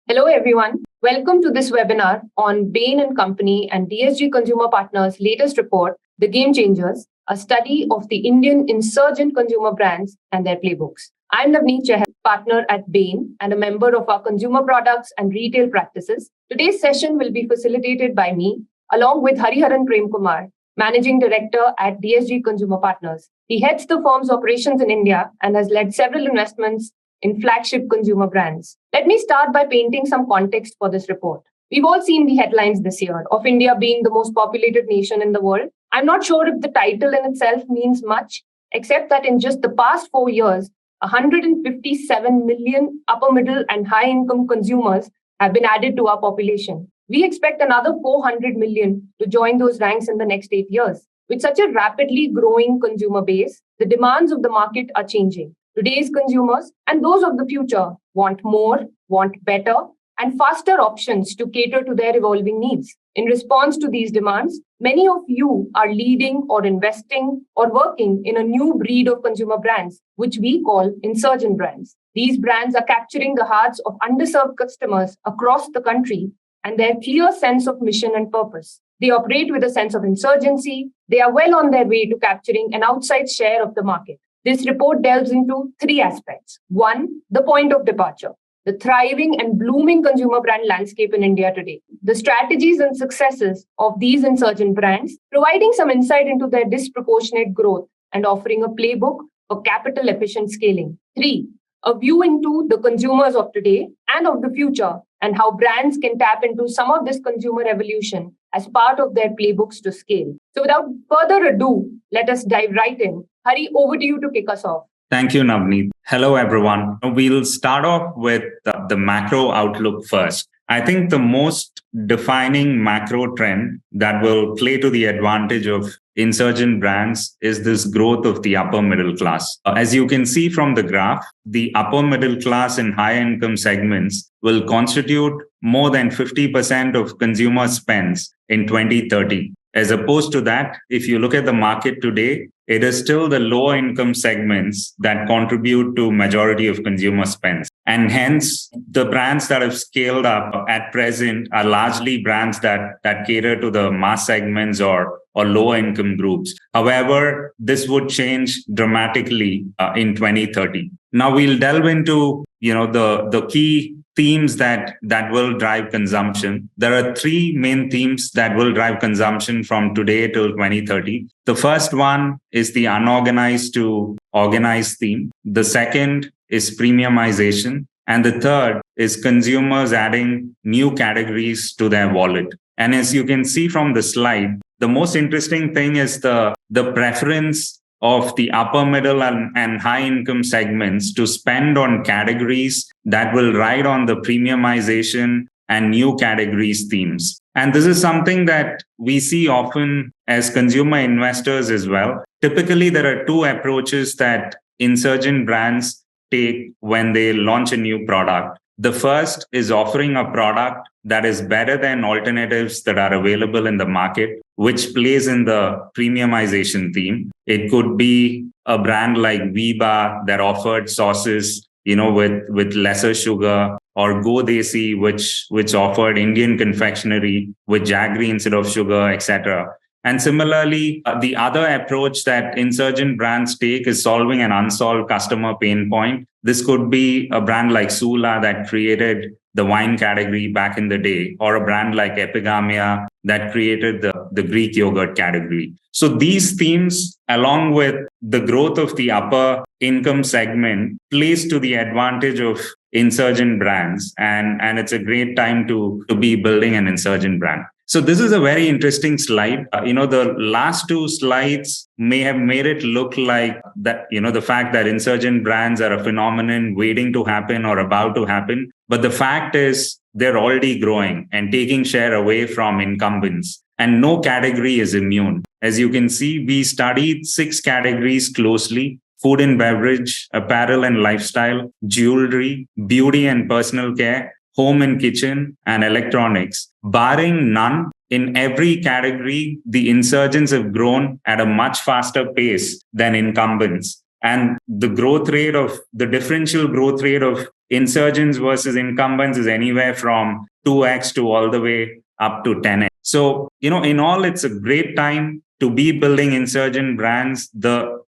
Hello, everyone. Welcome to this webinar on Bain Company and DSG Consumer Partners' latest report, The Game Changers, a study of the Indian insurgent consumer brands and their playbooks. I'm Navit Shah, partner at Bain and a member of our consumer products and retail practices. Today's session will be facilitated by me, along with Hariharan Prem Kumar, Managing Director at DSG Consumer Partners. He heads the firm's operations in India and has led several investments in flagship consumer brands. Let me start by painting some context for this report. We've all seen the headlines this year of India being the most populated nation in the world. I'm not sure if the title in itself means much, except that in just the past 4 years, 157 million upper middle and high income consumers have been added to our population. We expect another 400 million to join those ranks in the next 8 years. With such a rapidly growing consumer base, the demands of the market are changing. Today's consumers and those of the future want more, want better, and faster options to cater to their evolving needs. In response to these demands, many of you are leading or investing or working in a new breed of consumer brands, which we call insurgent brands. These brands are capturing the hearts of underserved customers across the country and their clear sense of mission and purpose. They operate with a sense of insurgency. They are well on their way to capturing an outsized share of the market. This report delves into 3 aspects. 1, the point of departure, the thriving and blooming consumer brand landscape in India today, the strategies and successes of these insurgent brands, providing some insight into their disproportionate growth and offering a playbook for capital efficient scaling. 3, a view into the consumers of today and of the future and how brands can tap into some of this consumer evolution as part of their playbooks to scale. So without further ado, let us dive right in. Hari, over to you to kick us off. Thank you, Navneet. Hello, everyone. We'll start off with the macro outlook first. I think the most defining macro trend that will play to the advantage of insurgent brands is this growth of the upper middle class. As you can see from the graph, the upper middle class and high income segments will constitute more than 50% of consumer spends in 2030. As opposed to that, if you look at the market today, it is still the lower income segments that contribute to majority of consumer spends. And hence, the brands that have scaled up at present are largely brands that cater to the mass segments or lower income groups. However, this would change dramatically in 2030. Now we'll delve into the key themes that will drive consumption. There are 3 main themes that will drive consumption from today till 2030. The first one is the unorganized to organized theme. The second is premiumization. And the third is consumers adding new categories to their wallet. And as you can see from the slide, the most interesting thing is the preference of the upper middle and high income segments to spend on categories that will ride on the premiumization and new categories themes. And this is something that we see often as consumer investors as well. Typically, there are 2 approaches that insurgent brands take when they launch a new product. The first is offering a product that is better than alternatives that are available in the market, which plays in the premiumization theme. It could be a brand like Viva that offered sauces, with lesser sugar, or Go Desi, which offered Indian confectionery with jaggery instead of sugar, etc. And similarly, the other approach that insurgent brands take is solving an unsolved customer pain point. This could be a brand like Sula that created the wine category back in the day, or a brand like Epigamia that created the Greek yogurt category. So these themes, along with the growth of the upper income segment, plays to the advantage of insurgent brands. And it's a great time to be building an insurgent brand. So this is a very interesting slide. The last 2 slides may have made it look like that, the fact that insurgent brands are a phenomenon waiting to happen or about to happen. But the fact is they're already growing and taking share away from incumbents. And no category is immune. As you can see, we studied 6 categories closely: food and beverage, apparel and lifestyle, jewelry, beauty and personal care, home and kitchen, and electronics. Barring none, in every category, the insurgents have grown at a much faster pace than incumbents. And the differential growth rate of insurgents versus incumbents is anywhere from 2x to all the way up to 10x. So, in all, it's a great time to be building insurgent brands.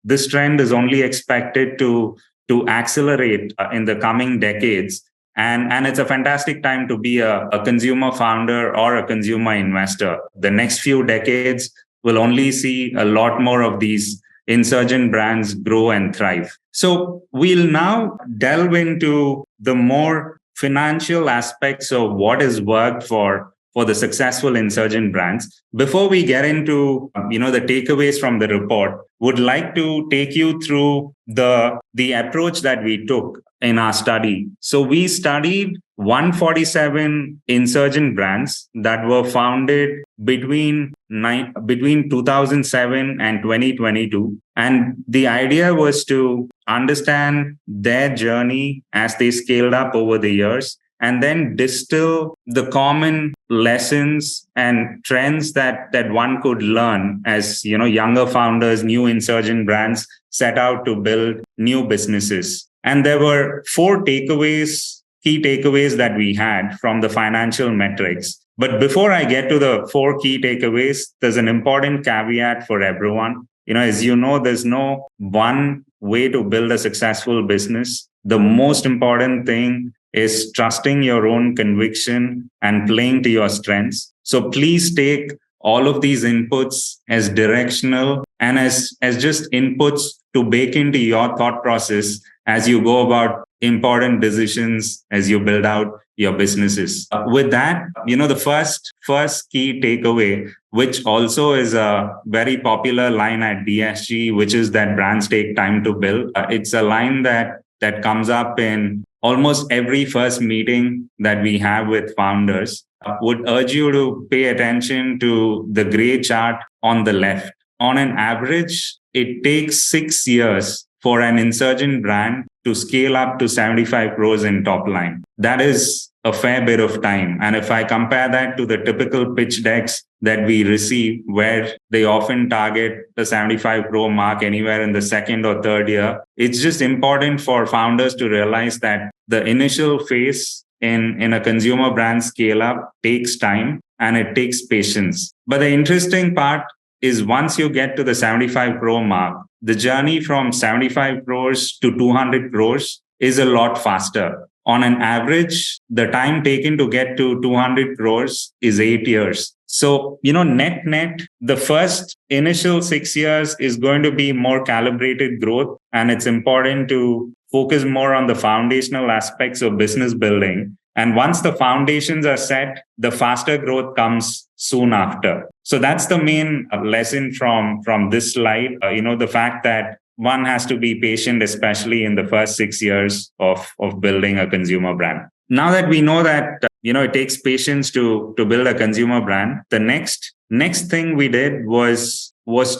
This trend is only expected to accelerate in the coming decades. And it's a fantastic time to be a consumer founder or a consumer investor. The next few decades will only see a lot more of these insurgent brands grow and thrive. So we'll now delve into the more financial aspects of what has worked for the successful insurgent brands. Before we get into the takeaways from the report, would like to take you through the approach that we took in our study. So we studied 147 insurgent brands that were founded between 2007 and 2022. And the idea was to understand their journey as they scaled up over the years, and then distill the common lessons and trends that one could learn as younger founders, new insurgent brands set out to build new businesses. And there were 4 key takeaways that we had from the financial metrics. But before I get to the 4 key takeaways, there's an important caveat for everyone. As there's no one way to build a successful business. The most important thing is trusting your own conviction and playing to your strengths. So please take all of these inputs as directional and as just inputs to bake into your thought process as you go about important decisions as you build out your businesses. With that, the first key takeaway, which also is a very popular line at DSG, which is that brands take time to build. It's a line that comes up in almost every first meeting that we have with founders. Would urge you to pay attention to the gray chart on the left. On an average, it takes 6 years for an insurgent brand to scale up to 75 crores in top line. That is a fair bit of time. And if I compare that to the typical pitch decks that we receive, where they often target the 75 crore mark anywhere in the second or third year, it's just important for founders to realize that the initial phase in a consumer brand scale up takes time and it takes patience. But the interesting part is once you get to the 75 crore mark, the journey from 75 crores to 200 crores is a lot faster. On an average, the time taken to get to 200 crores is 8 years. So, net, the first initial 6 years is going to be more calibrated growth. And it's important to focus more on the foundational aspects of business building. And once the foundations are set, the faster growth comes soon after. So that's the main lesson from this slide. The fact that one has to be patient, especially in the first 6 years of building a consumer brand. Now that we know that it takes patience to build a consumer brand, the next thing we did was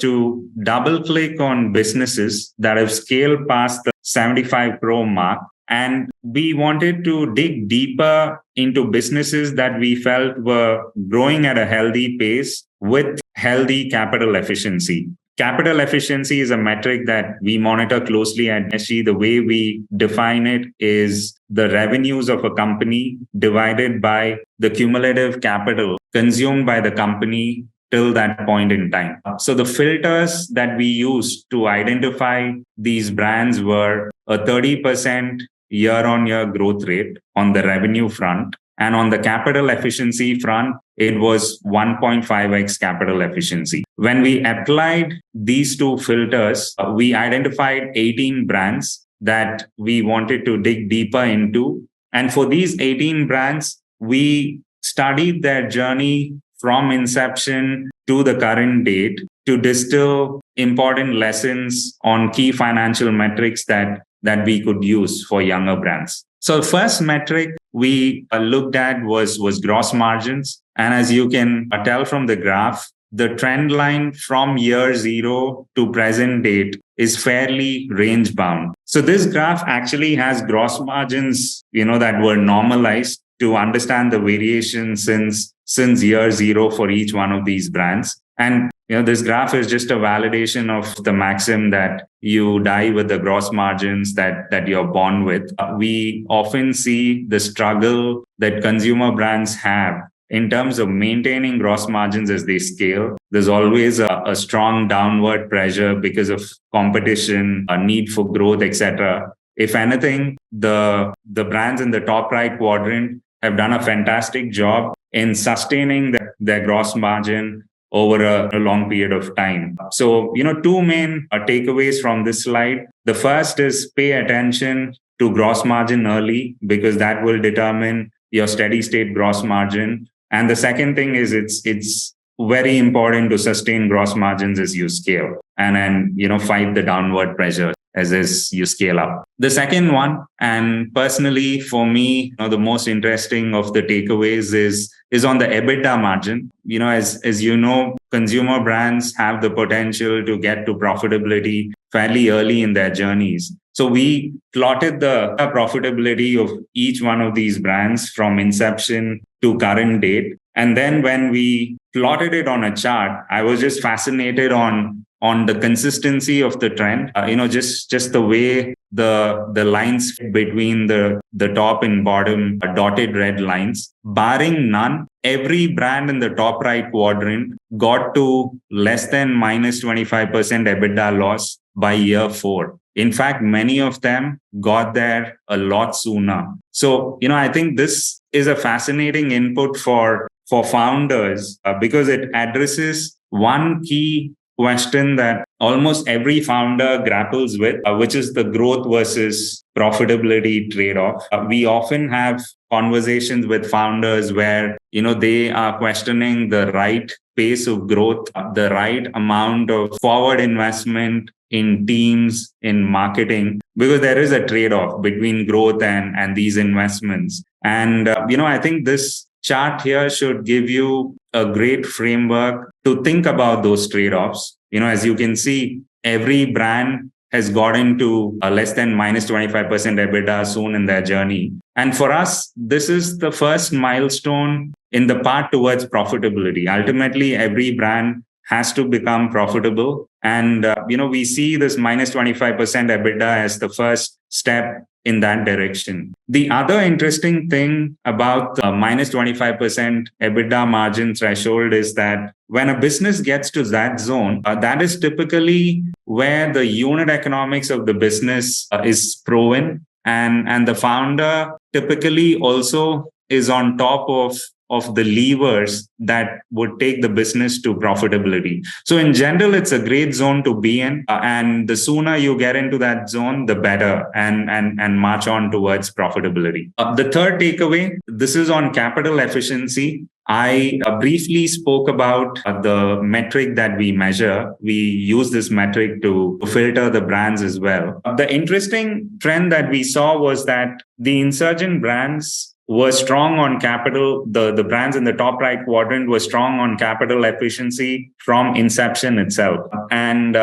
to double click on businesses that have scaled past the 75 crore mark. And we wanted to dig deeper into businesses that we felt were growing at a healthy pace with healthy capital efficiency. Capital efficiency is a metric that we monitor closely at DSG. The way we define it is the revenues of a company divided by the cumulative capital consumed by the company till that point in time. So the filters that we used to identify these brands were a 30% year-on-year growth rate on the revenue front. And on the capital efficiency front, it was 1.5x capital efficiency. When we applied these two filters, we identified 18 brands that we wanted to dig deeper into. And for these 18 brands, we studied their journey from inception to the current date to distill important lessons on key financial metrics that we could use for younger brands. So the first metric we looked at was gross margins. And as you can tell from the graph, the trend line from year 0 to present date is fairly range bound. So this graph actually has gross margins, that were normalized to understand the variation since year 0 for each one of these brands. And, this graph is just a validation of the maxim that you die with the gross margins that you're born with. We often see the struggle that consumer brands have in terms of maintaining gross margins as they scale. There's always a strong downward pressure because of competition, a need for growth, etc. If anything, the brands in the top right quadrant have done a fantastic job in sustaining their gross margin over a long period of time. So, two main takeaways from this slide. The first is pay attention to gross margin early, because that will determine your steady state gross margin. And the second thing is it's very important to sustain gross margins as you scale and then, fight the downward pressure as you scale up. The second one, and personally for me, the most interesting of the takeaways is on the EBITDA margin. As you know, consumer brands have the potential to get to profitability fairly early in their journeys. So we plotted the profitability of each one of these brands from inception to current date. And then when we plotted it on a chart, I was just fascinated on the consistency of the trend, just the way the lines between the top and bottom dotted red lines, barring none, every brand in the top right quadrant got to less than minus 25% EBITDA loss by year 4. In fact, many of them got there a lot sooner. So, I think this is a fascinating input for founders because it addresses one key question that almost every founder grapples with, which is the growth versus profitability trade-off. We often have conversations with founders where, they are questioning the right pace of growth, the right amount of forward investment in teams, in marketing, because there is a trade-off between growth and these investments. And, I think this chart here should give you a great framework to think about those trade-offs. As you can see, every brand has gotten to less than minus 25% EBITDA soon in their journey. And for us, this is the first milestone in the path towards profitability. Ultimately, every brand has to become profitable. And, we see this minus 25% EBITDA as the first step in that direction. The other interesting thing about the minus 25% EBITDA margin threshold is that when a business gets to that zone, that is typically where the unit economics of the business is proven. And the founder typically also is on top of the levers that would take the business to profitability. So in general, it's a great zone to be in. And the sooner you get into that zone, the better, and march on towards profitability. The third takeaway, this is on capital efficiency. I briefly spoke about the metric that we measure. We use this metric to filter the brands as well. The interesting trend that we saw was that the insurgent brands were strong on capital. The brands in the top right quadrant were strong on capital efficiency from inception itself. And,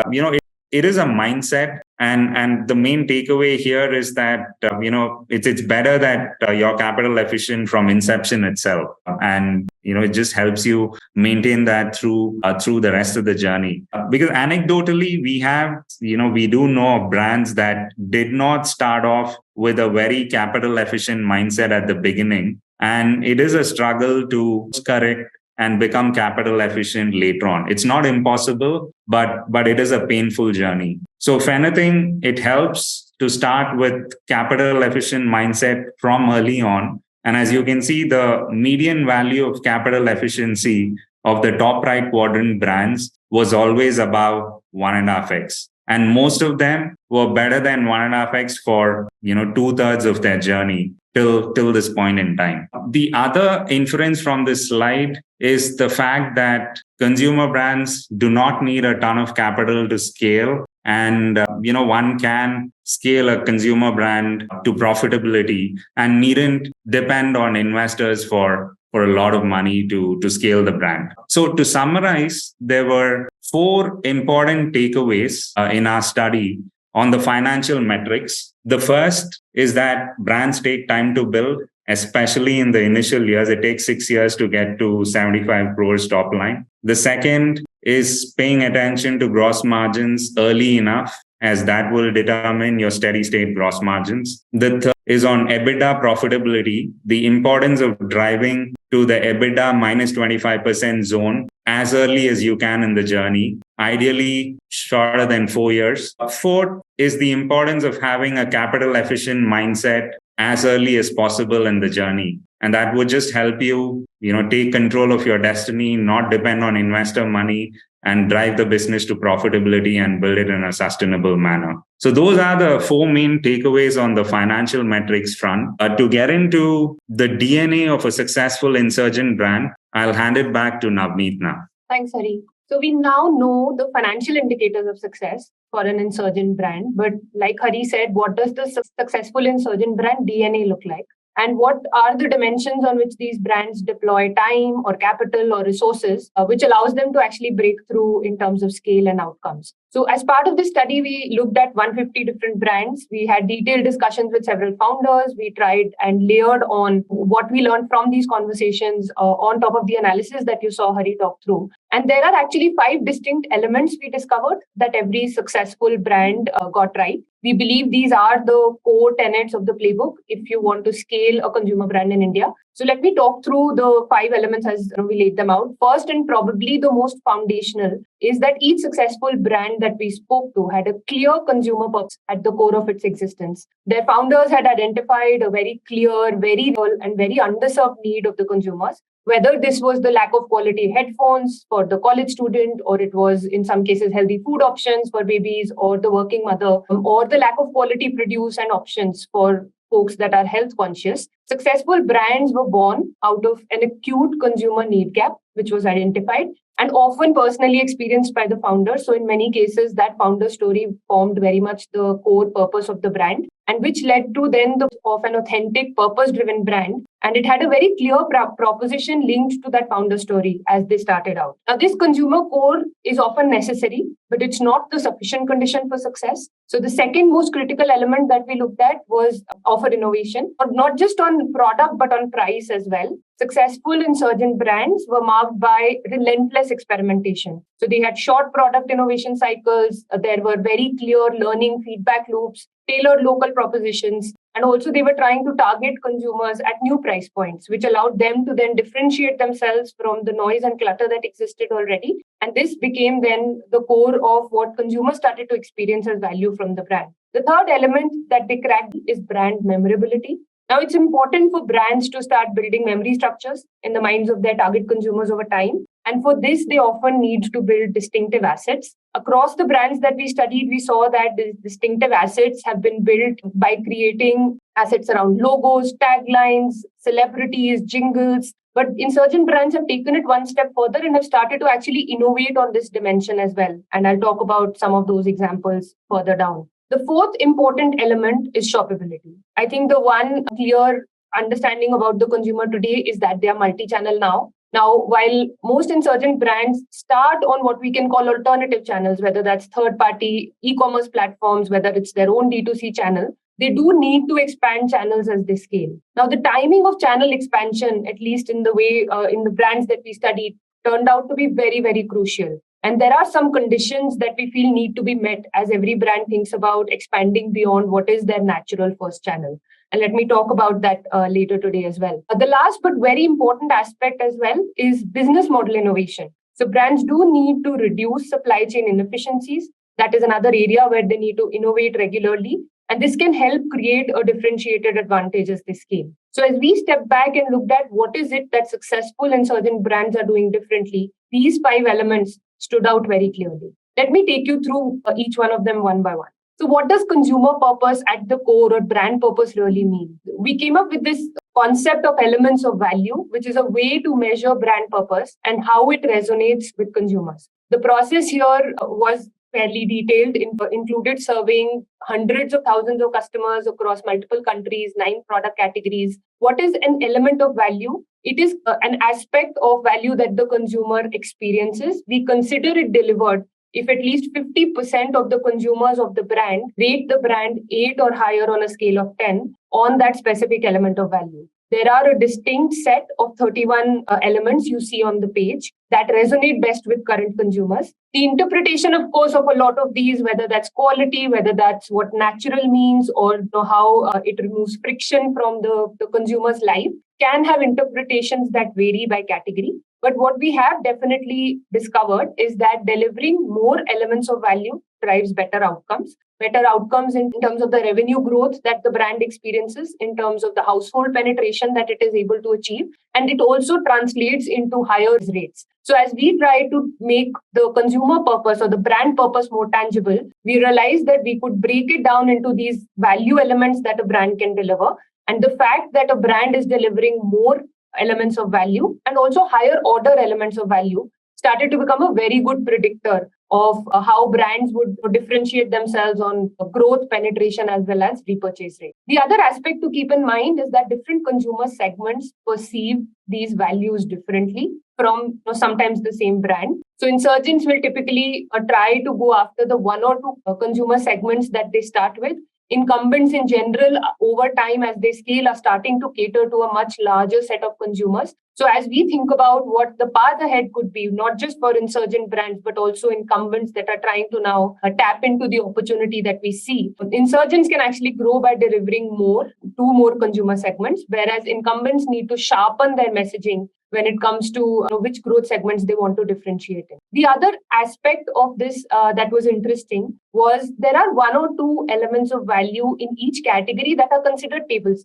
it is a mindset. And the main takeaway here is that, it's better that you're capital efficient from inception itself. And, it just helps you maintain that through the rest of the journey. Because anecdotally, we do know of brands that did not start off with a very capital efficient mindset at the beginning. And it is a struggle to correct and become capital efficient later on. It's not impossible, but it is a painful journey. So if anything, it helps to start with capital efficient mindset from early on. And as you can see, the median value of capital efficiency of the top right quadrant brands was always above 1.5x. And most of them were better than 1.5x for 2/3 of their journey till this point in time. The other inference from this slide is the fact that consumer brands do not need a ton of capital to scale. And, one can scale a consumer brand to profitability and needn't depend on investors for a lot of money to scale the brand. So to summarize, there were 4 important takeaways in our study on the financial metrics. The first is that brands take time to build, especially in the initial years. It takes 6 years to get to 75 crores top line. The second is paying attention to gross margins early enough, as that will determine your steady state gross margins. The third is on EBITDA profitability, the importance of driving to the EBITDA minus 25% zone as early as you can in the journey, ideally shorter than 4 years. Fourth is the importance of having a capital efficient mindset as early as possible in the journey. And that would just help you, take control of your destiny, not depend on investor money, and drive the business to profitability and build it in a sustainable manner. So those are the four main takeaways on the financial metrics front. To get into the DNA of a successful insurgent brand, I'll hand it back to Navneet now. Thanks, Hari. So we now know the financial indicators of success for an insurgent brand. But like Hari said, what does the successful insurgent brand DNA look like? And what are the dimensions on which these brands deploy time or capital or resources, which allows them to actually break through in terms of scale and outcomes? So as part of this study, we looked at 150 different brands. We had detailed discussions with several founders. We tried and layered on what we learned from these conversations on top of the analysis that you saw Hari talk through. And there are actually 5 distinct elements we discovered that every successful brand got right. We believe these are the core tenets of the playbook if you want to scale a consumer brand in India. So let me talk through the 5 elements as we laid them out. First, and probably the most foundational, is that each successful brand that we spoke to had a clear consumer purpose at the core of its existence. Their founders had identified a very clear, very real, and very underserved need of the consumers. Whether this was the lack of quality headphones for the college student, or it was in some cases healthy food options for babies or the working mother, or the lack of quality produce and options for folks that are health conscious, successful brands were born out of an acute consumer need gap, which was identified and often personally experienced by the founder. So in many cases, that founder story formed very much the core purpose of the brand, and which led to then of an authentic purpose-driven brand. And it had a very clear proposition linked to that founder story as they started out. Now, this consumer core is often necessary, but it's not the sufficient condition for success. So the second most critical element that we looked at was offer innovation, but not just on product, but on price as well. Successful insurgent brands were marked by relentless experimentation. So they had short product innovation cycles. There were very clear learning feedback loops, tailored local propositions, and also they were trying to target consumers at new price points, which allowed them to then differentiate themselves from the noise and clutter that existed already. And this became then the core of what consumers started to experience as value from the brand. The third element that they cracked is brand memorability. Now, it's important for brands to start building memory structures in the minds of their target consumers over time. And for this, they often need to build distinctive assets. Across the brands that we studied, we saw that the distinctive assets have been built by creating assets around logos, taglines, celebrities, jingles. But insurgent brands have taken it one step further and have started to actually innovate on this dimension as well. And I'll talk about some of those examples further down. The fourth important element is shoppability. I think the one clear understanding about the consumer today is that they are multi-channel now. Now, while most insurgent brands start on what we can call alternative channels, whether that's third-party e-commerce platforms, whether it's their own D2C channel, they do need to expand channels as they scale. Now, the timing of channel expansion, at least in the way in the brands that we studied, turned out to be very, very crucial. And there are some conditions that we feel need to be met as every brand thinks about expanding beyond what is their natural first channel. And let me talk about that later today as well. The last but very important aspect as well is business model innovation. So brands do need to reduce supply chain inefficiencies. That is another area where they need to innovate regularly. And this can help create a differentiated advantage as they scale. So as we step back and looked at what is it that successful insurgent brands are doing differently, these 5 elements stood out very clearly. Let me take you through each one of them one by one. So what does consumer purpose at the core or brand purpose really mean? We came up with this concept of elements of value, which is a way to measure brand purpose and how it resonates with consumers. The process here was fairly detailed, included surveying hundreds of thousands of customers across multiple countries, 9 product categories. What is an element of value? It is an aspect of value that the consumer experiences. We consider it delivered if at least 50% of the consumers of the brand rate the brand 8 or higher on a scale of 10 on that specific element of value. there are a distinct set of 31 elements you see on the page that resonate best with current consumers. The interpretation, of course, of a lot of these, whether that's quality, whether that's what natural means, or how it removes friction from the consumer's life, can have interpretations that vary by category. But what we have definitely discovered is that delivering more elements of value drives better outcomes. Better outcomes in terms of the revenue growth that the brand experiences, in terms of the household penetration that it is able to achieve, and it also translates into higher rates. So as we try to make the consumer purpose or the brand purpose more tangible, we realized that we could break it down into these value elements that a brand can deliver. And the fact that a brand is delivering more elements of value and also higher order elements of value started to become a very good predictor of how brands would differentiate themselves on growth, penetration, as well as repurchase rate. The other aspect to keep in mind is that different consumer segments perceive these values differently from sometimes the same brand. So insurgents will typically try to go after the one or two consumer segments that they start with. Incumbents in general, over time, as they scale, are starting to cater to a much larger set of consumers. So as we think about what the path ahead could be, not just for insurgent brands, but also incumbents that are trying to now tap into the opportunity that we see, insurgents can actually grow by delivering more to more consumer segments, whereas incumbents need to sharpen their messaging when it comes to which growth segments they want to differentiate in. The other aspect of this that was interesting was there are one or two elements of value in each category that are considered table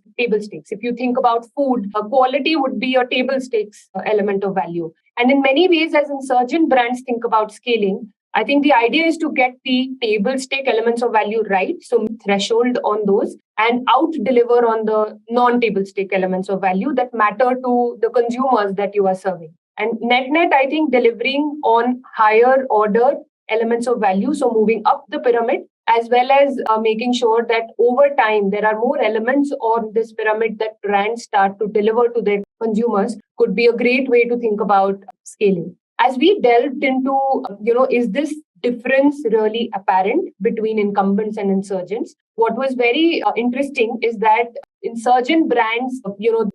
stakes. If you think about food, quality would be a table stakes element of value. And in many ways, as insurgent brands think about scaling, I think the idea is to get the table stake elements of value right, so threshold on those, and out deliver on the non-table stake elements of value that matter to the consumers that you are serving. And net, I think delivering on higher order elements of value, so moving up the pyramid, as well as making sure that over time there are more elements on this pyramid that brands start to deliver to their consumers, could be a great way to think about scaling. As we delved into, is this difference really apparent between incumbents and insurgents? What was very interesting is that insurgent brands,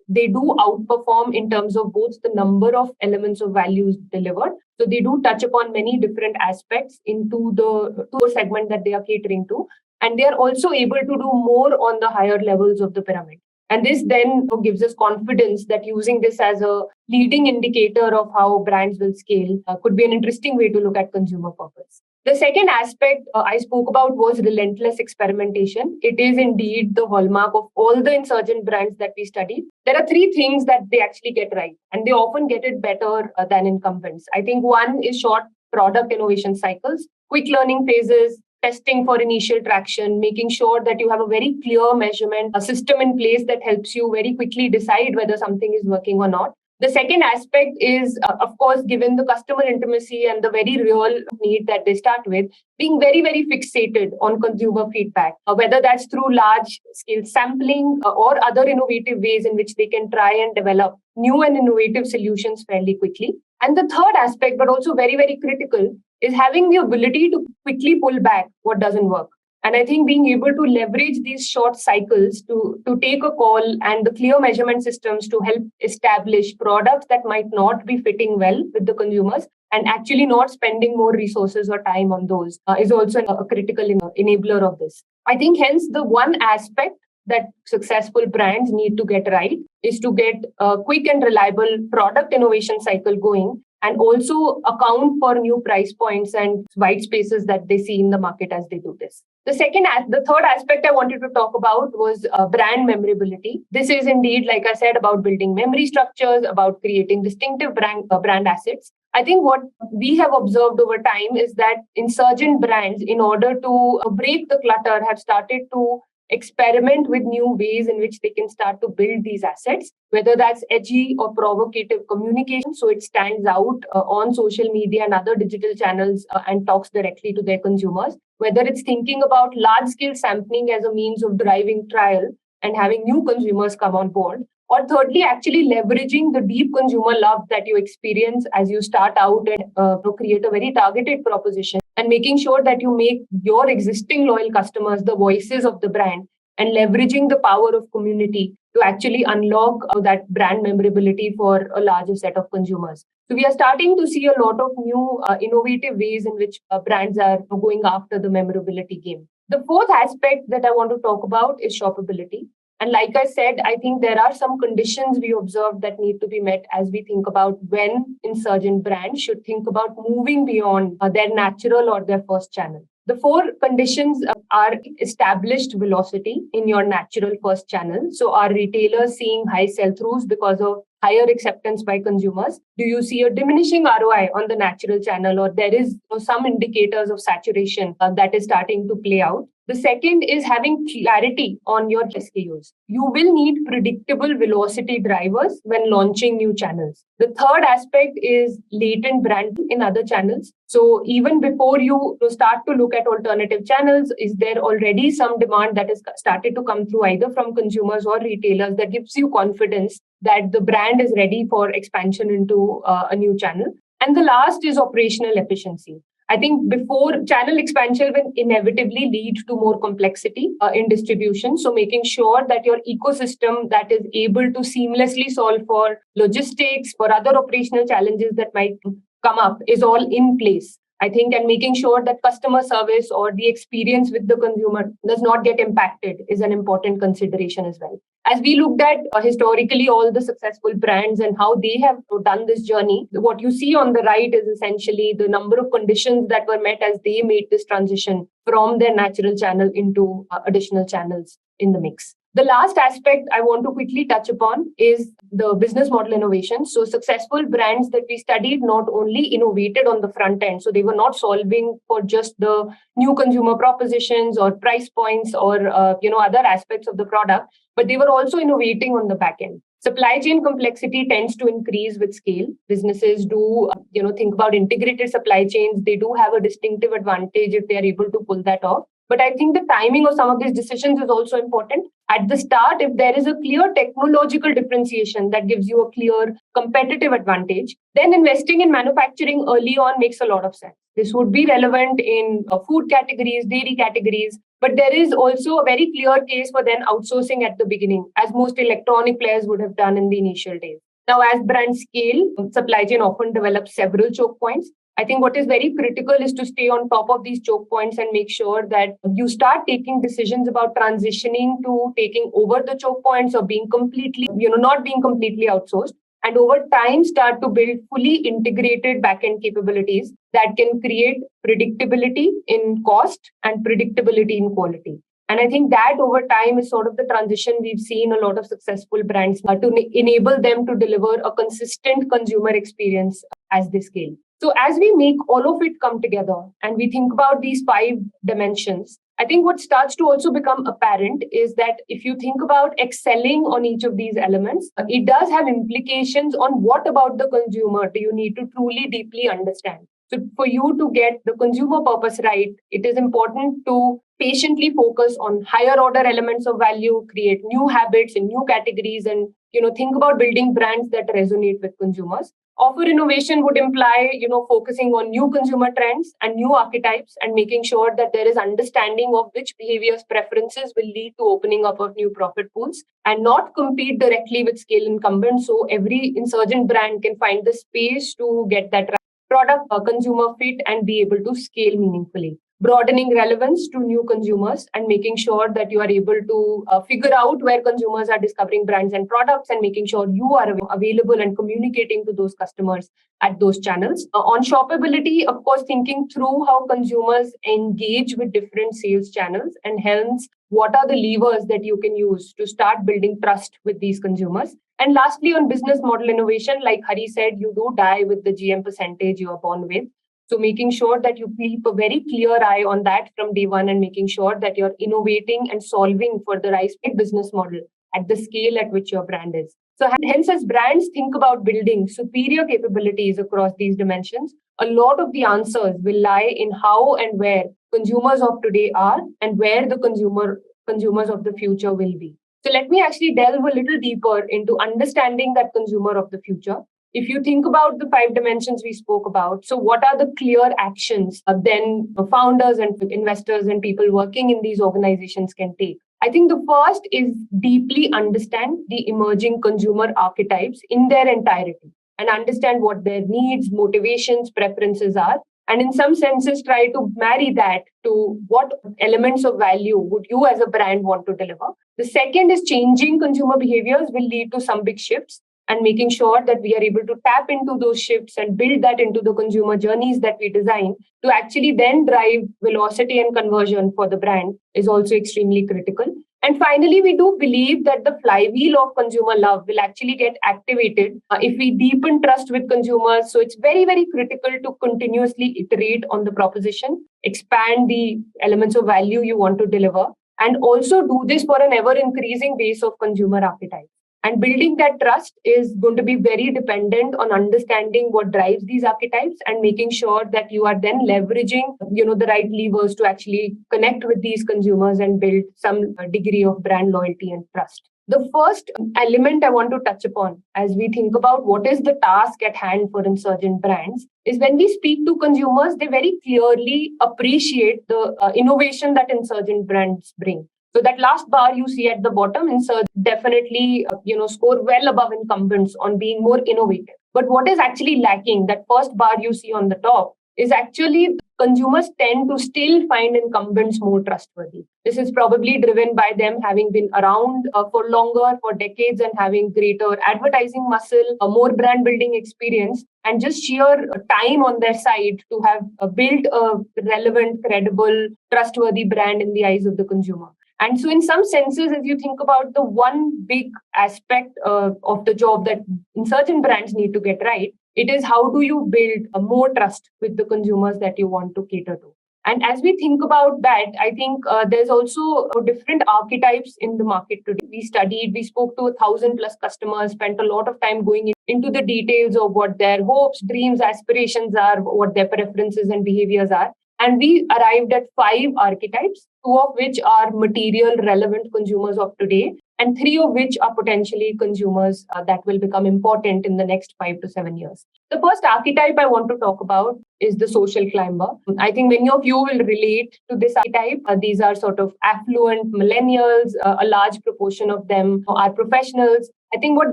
they do outperform in terms of both the number of elements of values delivered. So they do touch upon many different aspects into the segment that they are catering to. And they are also able to do more on the higher levels of the pyramid. And this then gives us confidence that using this as a leading indicator of how brands will scale could be an interesting way to look at consumer purpose. The second aspect I spoke about was relentless experimentation. It is indeed the hallmark of all the insurgent brands that we studied. There are three things that they actually get right, and they often get it better than incumbents. I think one is short product innovation cycles, quick learning phases, testing for initial traction, making sure that you have a very clear measurement, a system in place that helps you very quickly decide whether something is working or not. The second aspect is, of course, given the customer intimacy and the very real need that they start with, being very, very fixated on consumer feedback, whether that's through large scale sampling or other innovative ways in which they can try and develop new and innovative solutions fairly quickly. And the third aspect, but also very, very critical, is having the ability to quickly pull back what doesn't work. And I think being able to leverage these short cycles to take a call and the clear measurement systems to help establish products that might not be fitting well with the consumers and actually not spending more resources or time on those is also a critical enabler of this. I think hence the one aspect that successful brands need to get right is to get a quick and reliable product innovation cycle going, and also account for new price points and white spaces that they see in the market as they do this. The third aspect I wanted to talk about was brand memorability. This is indeed, like I said, about building memory structures, about creating distinctive brand assets. I think what we have observed over time is that insurgent brands, in order to break the clutter, have started to experiment with new ways in which they can start to build these assets, whether that's edgy or provocative communication, so it stands out on social media and other digital channels and talks directly to their consumers, whether it's thinking about large-scale sampling as a means of driving trial and having new consumers come on board, or thirdly, actually leveraging the deep consumer love that you experience as you start out and to create a very targeted proposition, and making sure that you make your existing loyal customers the voices of the brand and leveraging the power of community to actually unlock that brand memorability for a larger set of consumers. So we are starting to see a lot of new innovative ways in which brands are going after the memorability game. The fourth aspect that I want to talk about is shoppability. And like I said, I think there are some conditions we observe that need to be met as we think about when insurgent brands should think about moving beyond their natural or their first channel. The four conditions are established velocity in your natural first channel. So are retailers seeing high sell-throughs because of higher acceptance by consumers? Do you see a diminishing ROI on the natural channel, or there is some indicators of saturation that is starting to play out? The second is having clarity on your SKUs. You will need predictable velocity drivers when launching new channels. The third aspect is latent brand in other channels. So even before you start to look at alternative channels, is there already some demand that has started to come through either from consumers or retailers that gives you confidence that the brand is ready for expansion into a new channel? And the last is operational efficiency. I think before channel expansion will inevitably lead to more complexity in distribution. So making sure that your ecosystem that is able to seamlessly solve for logistics, for other operational challenges that might come up is all in place. I think, and making sure that customer service or the experience with the consumer does not get impacted is an important consideration as well. As we looked at historically all the successful brands and how they have done this journey, what you see on the right is essentially the number of conditions that were met as they made this transition from their natural channel into additional channels in the mix. The last aspect I want to quickly touch upon is the business model innovation. So successful brands that we studied not only innovated on the front end, so they were not solving for just the new consumer propositions or price points or other aspects of the product, but they were also innovating on the back end. Supply chain complexity tends to increase with scale. Businesses do, think about integrated supply chains. They do have a distinctive advantage if they are able to pull that off. But I think the timing of some of these decisions is also important. At the start, if there is a clear technological differentiation that gives you a clear competitive advantage, then investing in manufacturing early on makes a lot of sense. This would be relevant in food categories, dairy categories, but there is also a very clear case for then outsourcing at the beginning, as most electronic players would have done in the initial days. Now, as brands scale, supply chain often develops several choke points. I think what is very critical is to stay on top of these choke points and make sure that you start taking decisions about transitioning to taking over the choke points or being completely, not being completely outsourced. And over time, start to build fully integrated backend capabilities that can create predictability in cost and predictability in quality. And I think that over time is sort of the transition we've seen a lot of successful brands to enable them to deliver a consistent consumer experience as they scale. So as we make all of it come together and we think about these 5 dimensions, I think what starts to also become apparent is that if you think about excelling on each of these elements, it does have implications on what about the consumer do you need to truly deeply understand. So for you to get the consumer purpose right, it is important to patiently focus on higher order elements of value, create new habits in new categories, and think about building brands that resonate with consumers. Offer innovation would imply, focusing on new consumer trends and new archetypes and making sure that there is understanding of which behaviors preferences will lead to opening up of new profit pools and not compete directly with scale incumbents. So every insurgent brand can find the space to get that product consumer fit and be able to scale meaningfully. Broadening relevance to new consumers and making sure that you are able to figure out where consumers are discovering brands and products and making sure you are available and communicating to those customers at those channels. On shoppability, of course, thinking through how consumers engage with different sales channels and hence what are the levers that you can use to start building trust with these consumers. And lastly, on business model innovation, like Hari said, you do die with the GM percentage you are born with. So making sure that you keep a very clear eye on that from day one and making sure that you're innovating and solving for the right business model at the scale at which your brand is. So hence, as brands think about building superior capabilities across these dimensions, a lot of the answers will lie in how and where consumers of today are and where the consumers of the future will be. So let me actually delve a little deeper into understanding that consumer of the future. If you think about the 5 dimensions we spoke about, so what are the clear actions then founders and investors and people working in these organizations can take? I think the first is deeply understand the emerging consumer archetypes in their entirety and understand what their needs, motivations, preferences are. And in some senses, try to marry that to what elements of value would you as a brand want to deliver. The second is changing consumer behaviors will lead to some big shifts, and making sure that we are able to tap into those shifts and build that into the consumer journeys that we design to actually then drive velocity and conversion for the brand is also extremely critical. And finally, we do believe that the flywheel of consumer love will actually get activated if we deepen trust with consumers. So it's very, very critical to continuously iterate on the proposition, expand the elements of value you want to deliver, and also do this for an ever increasing base of consumer archetypes. And building that trust is going to be very dependent on understanding what drives these archetypes and making sure that you are then leveraging, the right levers to actually connect with these consumers and build some degree of brand loyalty and trust. The first element I want to touch upon as we think about what is the task at hand for insurgent brands is when we speak to consumers, they very clearly appreciate the innovation that insurgent brands bring. So that last bar you see at the bottom, insert definitely, score well above incumbents on being more innovative. But what is actually lacking, that first bar you see on the top, is actually consumers tend to still find incumbents more trustworthy. This is probably driven by them having been around for longer, for decades, and having greater advertising muscle, a more brand building experience, and just sheer time on their side to have built a relevant, credible, trustworthy brand in the eyes of the consumer. And so in some senses, as you think about the one big aspect of the job that insurgent brands need to get right, it is how do you build more trust with the consumers that you want to cater to. And as we think about that, I think there's also different archetypes in the market today. We spoke to 1,000 plus customers, spent a lot of time going into the details of what their hopes, dreams, aspirations are, what their preferences and behaviors are. And we arrived at 5 archetypes, 2 of which are material relevant consumers of today, and 3 of which are potentially consumers that will become important in the next 5 to 7 years. The first archetype I want to talk about is the social climber. I think many of you will relate to this archetype. These are sort of affluent millennials. A large proportion of them are professionals. I think what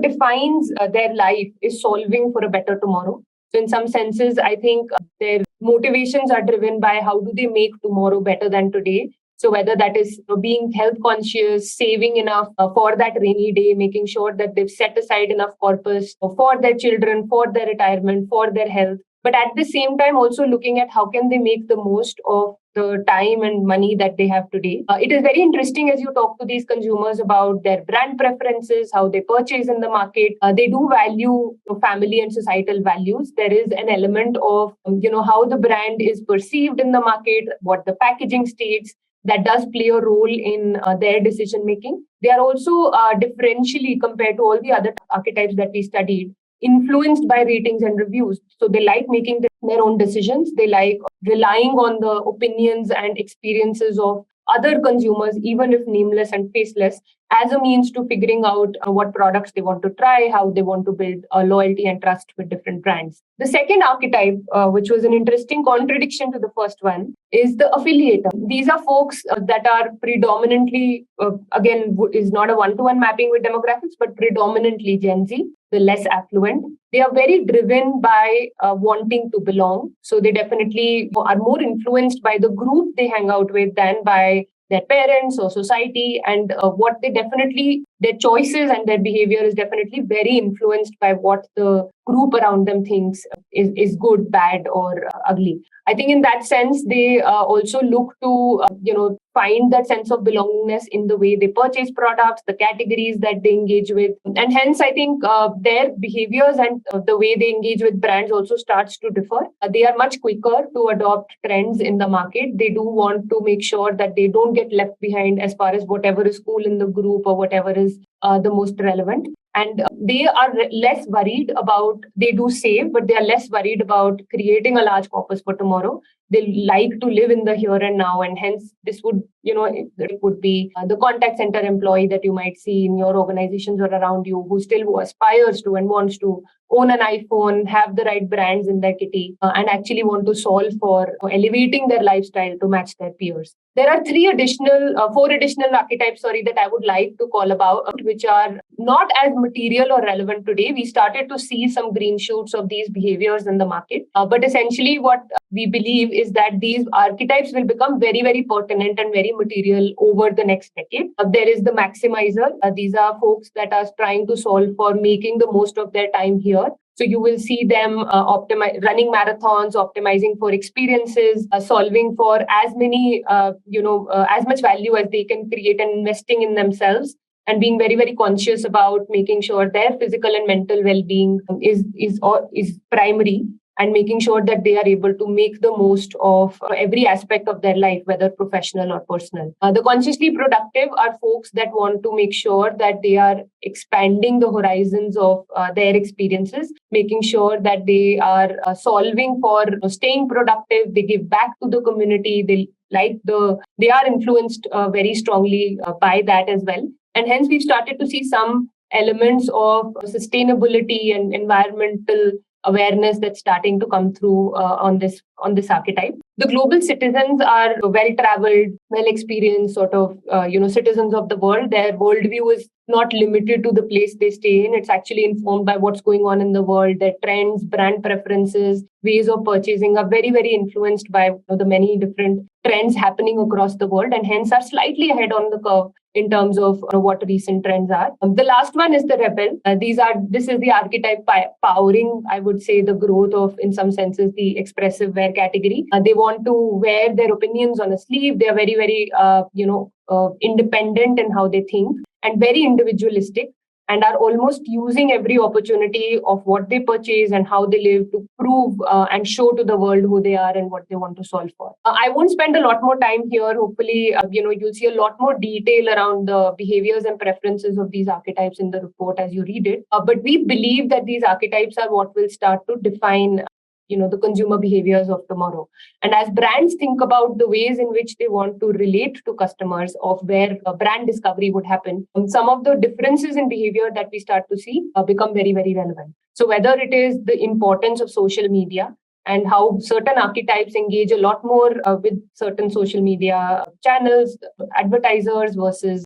defines their life is solving for a better tomorrow. So in some senses, I think their motivations are driven by how do they make tomorrow better than today. So whether that is being health conscious, saving enough for that rainy day, making sure that they've set aside enough corpus for their children, for their retirement, for their health. But at the same time, also looking at how can they make the most of the time and money that they have today. It is very interesting as you talk to these consumers about their brand preferences, how they purchase in the market. They do value family and societal values. There is an element of, how the brand is perceived in the market, what the packaging states, that does play a role in their decision making. They are also differentially compared to all the other archetypes that we studied, influenced by ratings and reviews. So they like making their own decisions. They like relying on the opinions and experiences of other consumers, even if nameless and faceless, as a means to figuring out what products they want to try, how they want to build loyalty and trust with different brands. The second archetype, which was an interesting contradiction to the first one, is the affiliator. These are folks that are predominantly, again, is not a one-to-one mapping with demographics, but predominantly Gen Z, the less affluent. They are very driven by wanting to belong. So they definitely are more influenced by the group they hang out with than by their parents or society. And their choices and their behavior is definitely very influenced by what the group around them thinks is good, bad, or ugly. I think in that sense, they also look to, find that sense of belongingness in the way they purchase products, the categories that they engage with. And hence, I think their behaviors and the way they engage with brands also starts to differ. They are much quicker to adopt trends in the market. They do want to make sure that they don't get left behind as far as whatever is cool in the group or whatever is the most relevant. And they are less worried about, they do save, but they are less worried about creating a large corpus for tomorrow. They like to live in the here and now, and hence this would, it would be the contact center employee that you might see in your organizations or around you, who still aspires to and wants to own an iPhone, have the right brands in their kitty, and actually want to solve for elevating their lifestyle to match their peers. There are four additional archetypes, that I would like to call about, which are not as material or relevant today. We started to see some green shoots of these behaviors in the market. But essentially what we believe is that these archetypes will become very, very pertinent and very material over the next decade. There is the maximizer. These are folks that are trying to solve for making the most of their time here. So you will see them running marathons, optimizing for experiences, solving for as much value as they can create, and investing in themselves, and being very, very conscious about making sure their physical and mental well-being is primary, and making sure that they are able to make the most of every aspect of their life, whether professional or personal. The consciously productive are folks that want to make sure that they are expanding the horizons of their experiences, making sure that they are solving for staying productive, they give back to the community, they are influenced very strongly by that as well. And hence we've started to see some elements of sustainability and environmental awareness that's starting to come through on this archetype. The global citizens are well-traveled, well-experienced citizens of the world. Their worldview is not limited to the place they stay in. It's actually informed by what's going on in the world. Their trends, brand preferences, ways of purchasing are very, very influenced by the many different trends happening across the world, and hence are slightly ahead on the curve in terms of what recent trends are. The last one is the rebel. This is the archetype powering, I would say, the growth of, in some senses, the expressive wear category. They want to wear their opinions on a sleeve. They are very, very, independent in how they think, and very individualistic, and are almost using every opportunity of what they purchase and how they live to prove and show to the world who they are and what they want to solve for. I won't spend a lot more time here. Hopefully, you'll see a lot more detail around the behaviors and preferences of these archetypes in the report as you read it. But we believe that these archetypes are what will start to define the consumer behaviors of tomorrow. And as brands think about the ways in which they want to relate to customers, of where brand discovery would happen, some of the differences in behavior that we start to see become very, very relevant. So whether it is the importance of social media, and how certain archetypes engage a lot more with certain social media channels, advertisers versus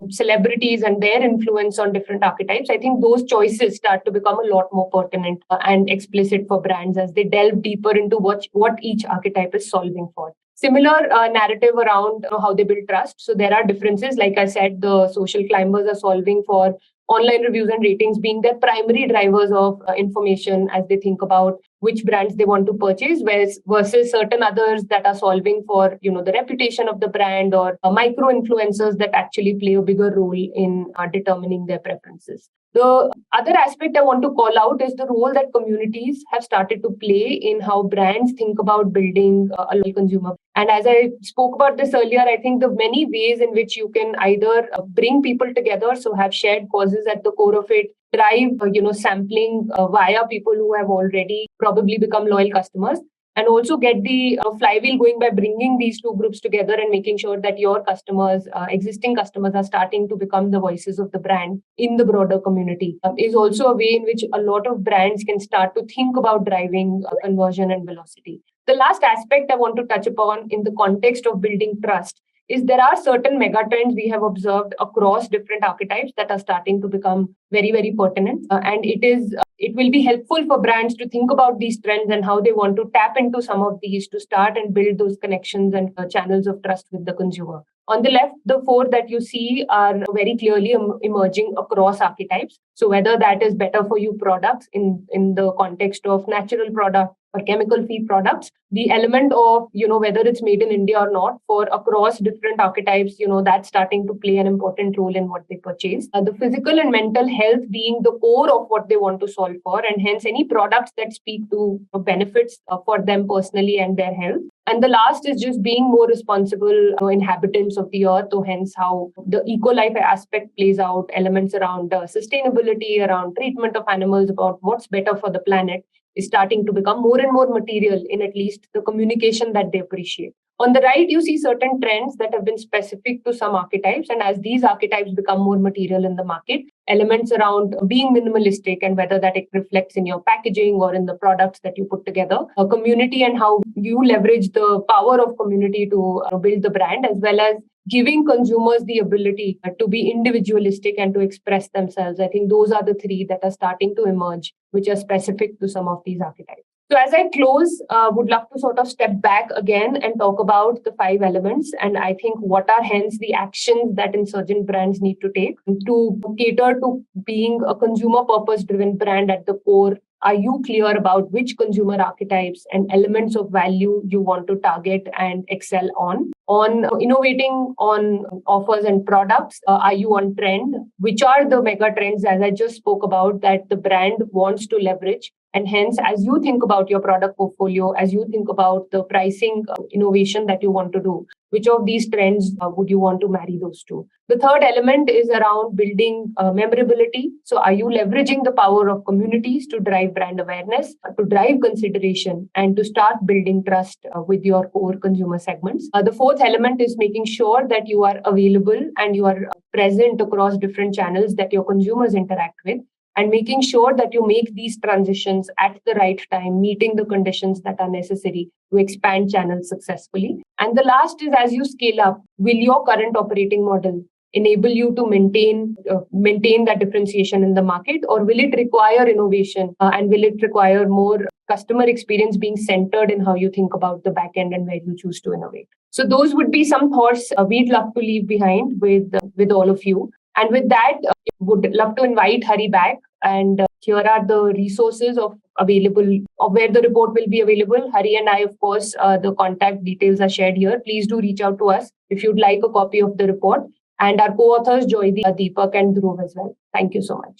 celebrities and their influence on different archetypes, I think those choices start to become a lot more pertinent and explicit for brands as they delve deeper into what each archetype is solving for. Similar narrative around how they build trust. So there are differences. Like I said, the social climbers are solving for online reviews and ratings being their primary drivers of information as they think about which brands they want to purchase, versus certain others that are solving for the reputation of the brand, or micro influencers that actually play a bigger role in determining their preferences. The other aspect I want to call out is the role that communities have started to play in how brands think about building a loyal consumer. And as I spoke about this earlier, I think the many ways in which you can either bring people together, so have shared causes at the core of it, drive sampling via people who have already probably become loyal customers, and also get the flywheel going by bringing these two groups together and making sure that your customers, existing customers, are starting to become the voices of the brand in the broader community, is also a way in which a lot of brands can start to think about driving conversion and velocity. The last aspect I want to touch upon in the context of building trust is there are certain megatrends we have observed across different archetypes that are starting to become very, very pertinent. And it will be helpful for brands to think about these trends and how they want to tap into some of these to start and build those connections and channels of trust with the consumer. On the left, the four that you see are very clearly emerging across archetypes. So whether that is better for you products in the context of natural product or chemical-free products, the element of, whether it's made in India or not, for across different archetypes, that's starting to play an important role in what they purchase. The physical and mental health being the core of what they want to solve for, and hence any products that speak to benefits for them personally and their health. And the last is just being more responsible inhabitants of the earth. So hence how the eco-life aspect plays out, elements around sustainability, around treatment of animals, about what's better for the planet is starting to become more and more material in at least the communication that they appreciate. On the right, you see certain trends that have been specific to some archetypes. And as these archetypes become more material in the market, elements around being minimalistic and whether that it reflects in your packaging or in the products that you put together, a community and how you leverage the power of community to build the brand, as well as giving consumers the ability to be individualistic and to express themselves. I think those are the three that are starting to emerge, which are specific to some of these archetypes. So as I close, would love to sort of step back again and talk about the 5 elements. And I think what are hence the actions that insurgent brands need to take to cater to being a consumer purpose driven brand at the core. Are you clear about which consumer archetypes and elements of value you want to target and excel on? On innovating on offers and products, are you on trend? Which are the mega trends, as I just spoke about, that the brand wants to leverage? And hence, as you think about your product portfolio, as you think about the pricing innovation that you want to do, which of these trends would you want to marry those two? The third element is around building memorability. So are you leveraging the power of communities to drive brand awareness, to drive consideration, and to start building trust with your core consumer segments? The fourth element is making sure that you are available and you are present across different channels that your consumers interact with, and making sure that you make these transitions at the right time, meeting the conditions that are necessary to expand channels successfully. And the last is, as you scale up, will your current operating model enable you to maintain that differentiation in the market, or will it require innovation and will it require more customer experience being centered in how you think about the back end and where you choose to innovate? So those would be some thoughts we'd love to leave behind with all of you. And with that, would love to invite Hari back. And here are the resources available of where the report will be available. Hari and I, of course, the contact details are shared here. Please do reach out to us if you'd like a copy of the report. And our co-authors, Joydeep, Deepak, and Dhruv as well. Thank you so much.